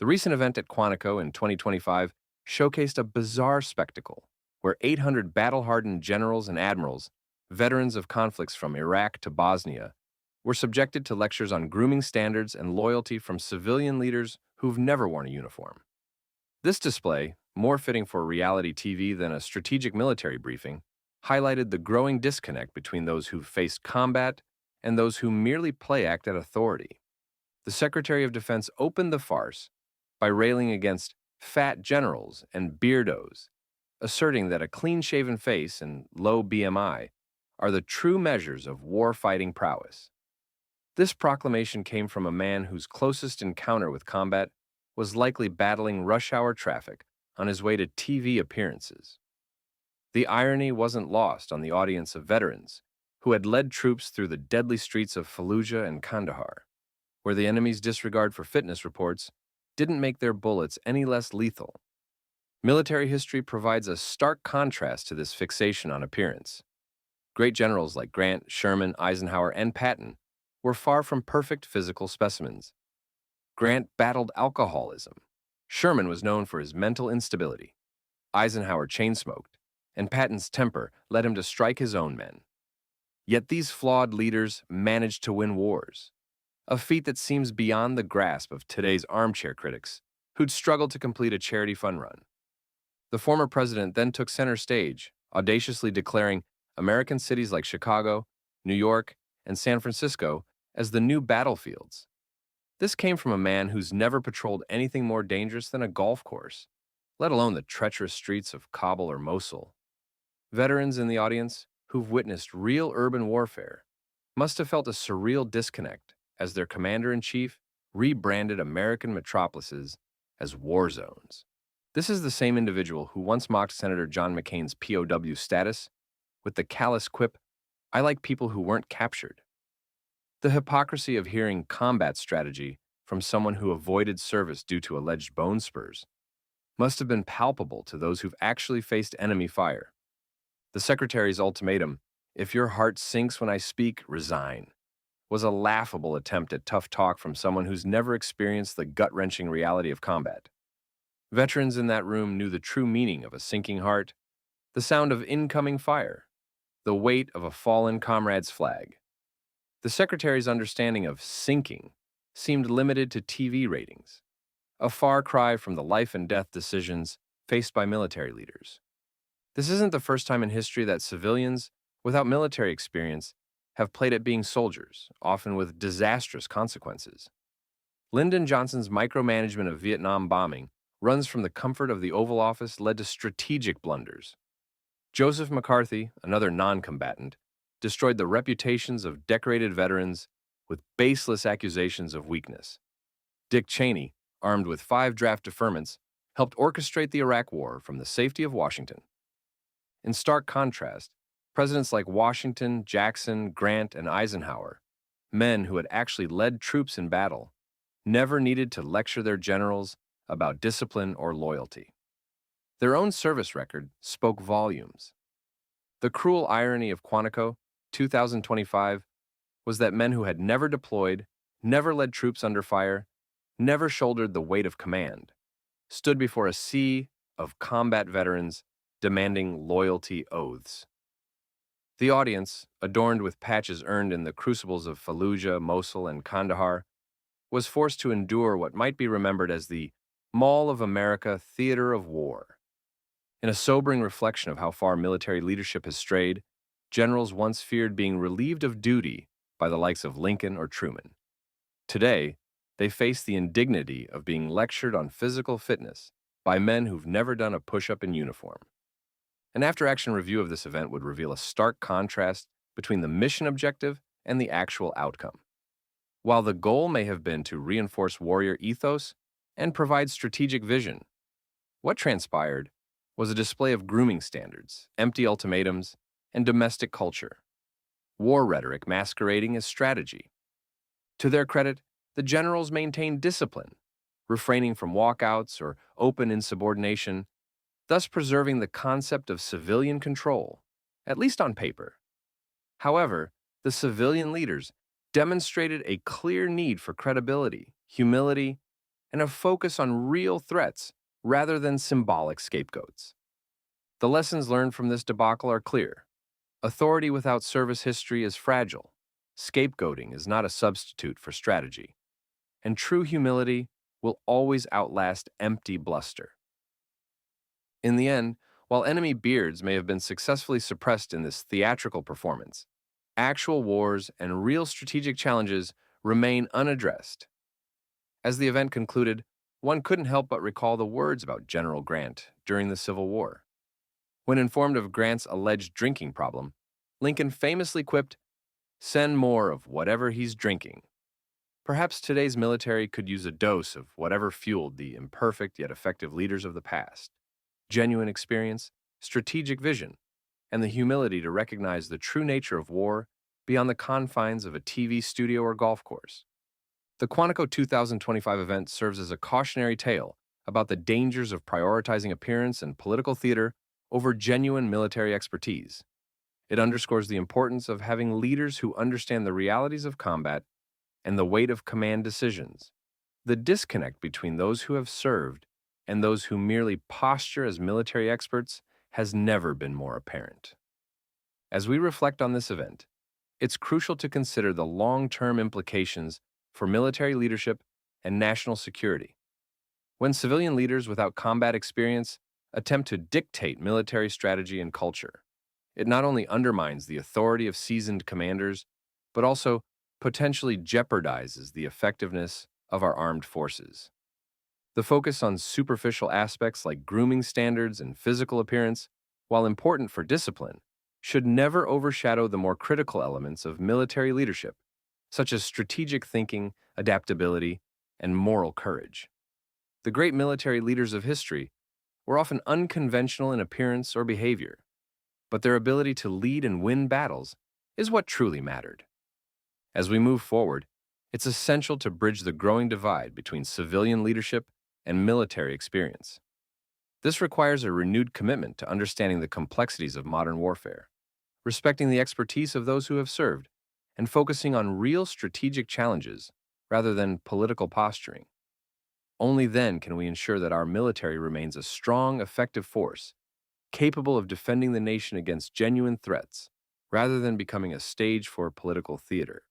The recent event at Quantico in 2025 showcased a bizarre spectacle where 800 battle hardened generals and admirals, veterans of conflicts from Iraq to Bosnia, were subjected to lectures on grooming standards and loyalty from civilian leaders who've never worn a uniform. This display, more fitting for reality TV than a strategic military briefing, highlighted the growing disconnect between those who've faced combat and those who merely play act at authority. The Secretary of Defense opened the farce by railing against fat generals and beardos, asserting that a clean shaven face and low BMI are the true measures of war fighting prowess. This proclamation came from a man whose closest encounter with combat was likely battling rush hour traffic on his way to TV appearances. The irony wasn't lost on the audience of veterans who had led troops through the deadly streets of Fallujah and Kandahar, where the enemy's disregard for fitness reports didn't make their bullets any less lethal. Military history provides a stark contrast to this fixation on appearance. Great generals like Grant, Sherman, Eisenhower, and Patton were far from perfect physical specimens. Grant battled alcoholism. Sherman was known for his mental instability. Eisenhower chain-smoked, and Patton's temper led him to strike his own men. Yet these flawed leaders managed to win wars, a feat that seems beyond the grasp of today's armchair critics who'd struggled to complete a charity fund run. The former president then took center stage, audaciously declaring American cities like Chicago, New York, and San Francisco as the new battlefields. This came from a man who's never patrolled anything more dangerous than a golf course, let alone the treacherous streets of Kabul or Mosul. Veterans in the audience, who've witnessed real urban warfare, must have felt a surreal disconnect as their commander-in-chief rebranded American metropolises as war zones. This is the same individual who once mocked Senator John McCain's POW status with the callous quip, "I like people who weren't captured." The hypocrisy of hearing combat strategy from someone who avoided service due to alleged bone spurs must have been palpable to those who've actually faced enemy fire. The secretary's ultimatum, "If your heart sinks when I speak, resign," was a laughable attempt at tough talk from someone who's never experienced the gut-wrenching reality of combat. Veterans in that room knew the true meaning of a sinking heart, the sound of incoming fire, the weight of a fallen comrade's flag. The secretary's understanding of sinking seemed limited to TV ratings, a far cry from the life and death decisions faced by military leaders. This isn't the first time in history that civilians, without military experience, have played at being soldiers, often with disastrous consequences. Lyndon Johnson's micromanagement of Vietnam bombing runs from the comfort of the Oval Office led to strategic blunders. Joseph McCarthy, another non-combatant, destroyed the reputations of decorated veterans with baseless accusations of weakness. Dick Cheney, armed with 5 draft deferments, helped orchestrate the Iraq War from the safety of Washington. In stark contrast, presidents like Washington, Jackson, Grant, and Eisenhower, men who had actually led troops in battle, never needed to lecture their generals about discipline or loyalty. Their own service record spoke volumes. The cruel irony of Quantico 2025 was that men who had never deployed, never led troops under fire, never shouldered the weight of command, stood before a sea of combat veterans demanding loyalty oaths. The audience, adorned with patches earned in the crucibles of Fallujah, Mosul, and Kandahar, was forced to endure what might be remembered as the Mall of America theater of war. In a sobering reflection of how far military leadership has strayed, generals once feared being relieved of duty by the likes of Lincoln or Truman. Today, they face the indignity of being lectured on physical fitness by men who've never done a push-up in uniform. An after-action review of this event would reveal a stark contrast between the mission objective and the actual outcome. While the goal may have been to reinforce warrior ethos and provide strategic vision, what transpired was a display of grooming standards, empty ultimatums, and domestic culture. War rhetoric masquerading as strategy. To their credit, the generals maintained discipline, refraining from walkouts or open insubordination, thus preserving the concept of civilian control, at least on paper. However, the civilian leaders demonstrated a clear need for credibility, humility, and a focus on real threats rather than symbolic scapegoats. The lessons learned from this debacle are clear. Authority without service history is fragile. Scapegoating is not a substitute for strategy. And true humility will always outlast empty bluster. In the end, while enemy beards may have been successfully suppressed in this theatrical performance, actual wars and real strategic challenges remain unaddressed. As the event concluded, one couldn't help but recall the words about General Grant during the Civil War. When informed of Grant's alleged drinking problem, Lincoln famously quipped, "Send more of whatever he's drinking." Perhaps today's military could use a dose of whatever fueled the imperfect yet effective leaders of the past: genuine experience, strategic vision, and the humility to recognize the true nature of war beyond the confines of a TV studio or golf course. The Quantico 2025 event serves as a cautionary tale about the dangers of prioritizing appearance and political theater over genuine military expertise. It underscores the importance of having leaders who understand the realities of combat and the weight of command decisions. The disconnect between those who have served and those who merely posture as military experts has never been more apparent. As we reflect on this event, it's crucial to consider the long-term implications for military leadership and national security. When civilian leaders without combat experience attempt to dictate military strategy and culture, it not only undermines the authority of seasoned commanders, but also potentially jeopardizes the effectiveness of our armed forces. The focus on superficial aspects like grooming standards and physical appearance, while important for discipline, should never overshadow the more critical elements of military leadership, such as strategic thinking, adaptability, and moral courage. The great military leaders of history were often unconventional in appearance or behavior, but their ability to lead and win battles is what truly mattered. As we move forward, it's essential to bridge the growing divide between civilian leadership and military experience. This requires a renewed commitment to understanding the complexities of modern warfare, respecting the expertise of those who have served, and focusing on real strategic challenges rather than political posturing. Only then can we ensure that our military remains a strong, effective force, capable of defending the nation against genuine threats, rather than becoming a stage for political theater.